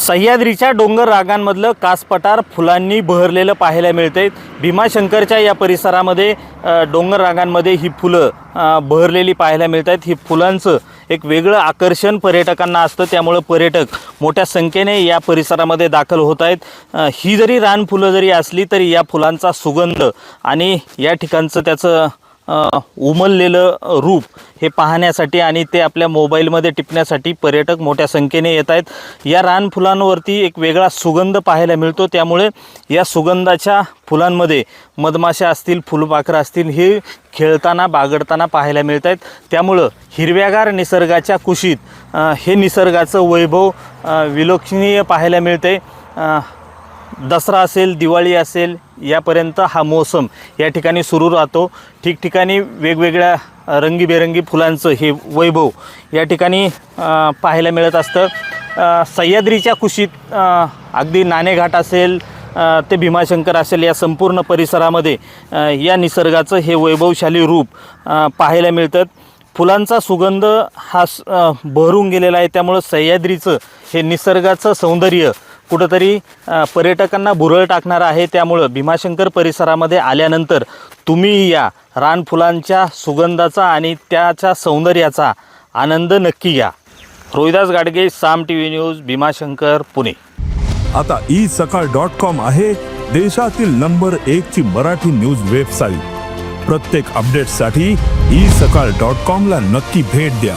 सह्याद्रीच्या डोंगर रांगांमधलं कास पठार फुलांनी बहरलेलं पाहायला मिळते। भीमाशंकरच्या या परिसरामध्ये डोंगर रांगांमध्ये ही फुलं बहरलेली पाहायला मिळतात। ही फुलांचं एक वेगळं आकर्षण पर्यटकांना असतं, त्यामुळे पर्यटक मोठ्या संख्येने या परिसरामध्ये दाखल होत आहेत। ही जरी रानफुलं जरी असली तरी या फुलांचा सुगंध आणि या ठिकाणचं त्याचं उमललेलं रूप हे पाहण्यासाठी आणि ते आपल्या मोबाईलमध्ये टिपण्यासाठी पर्यटक मोठ्या संख्येने येत आहेत। या रानफुलांवरती एक वेगळा सुगंध पाहायला मिळतो, त्यामुळे या सुगंधाच्या फुलांमध्ये मधमाशा असतील, फुलपाखरं असतील हे खेळताना बागडताना पाहायला मिळत आहेत। त्यामुळे हिरव्यागार निसर्गाच्या कुशीत हे निसर्गाचं वैभव विलक्षणीय पाहायला मिळते। दसरा असेल, दिवाळी असेल, यापर्यंत हा मोसम या ठिकाणी सुरू राहतो। ठिकठिकाणी वेगवेगळ्या रंगीबेरंगी फुलांचं हे वैभव या ठिकाणी पाहायला मिळत असतं। सह्याद्रीच्या कुशीत अगदी नाणेघाट असेल ते भीमाशंकर असेल, या संपूर्ण परिसरामध्ये या निसर्गाचं हे वैभवशाली रूप पाहायला मिळतं। फुलांचा सुगंध हा बहरून गेलेला आहे, त्यामुळे सह्याद्रीचं हे निसर्गाचं सौंदर्य कुठंतरी पर्यटकांना भुरळ टाकणार आहे। त्यामुळे भीमाशंकर परिसरामध्ये आल्यानंतर तुम्ही या रानफुलांच्या सुगंधाचा आणि त्याच्या सौंदर्याचा आनंद नक्की घ्या। रोहिदास गाडगे, साम टीव्ही न्यूज, भीमाशंकर, पुणे। आता isakal.com आहे देशातील नंबर 1 ची मराठी न्यूज वेबसाईट। प्रत्येक अपडेटसाठी isakal.com ला नक्की भेट द्या।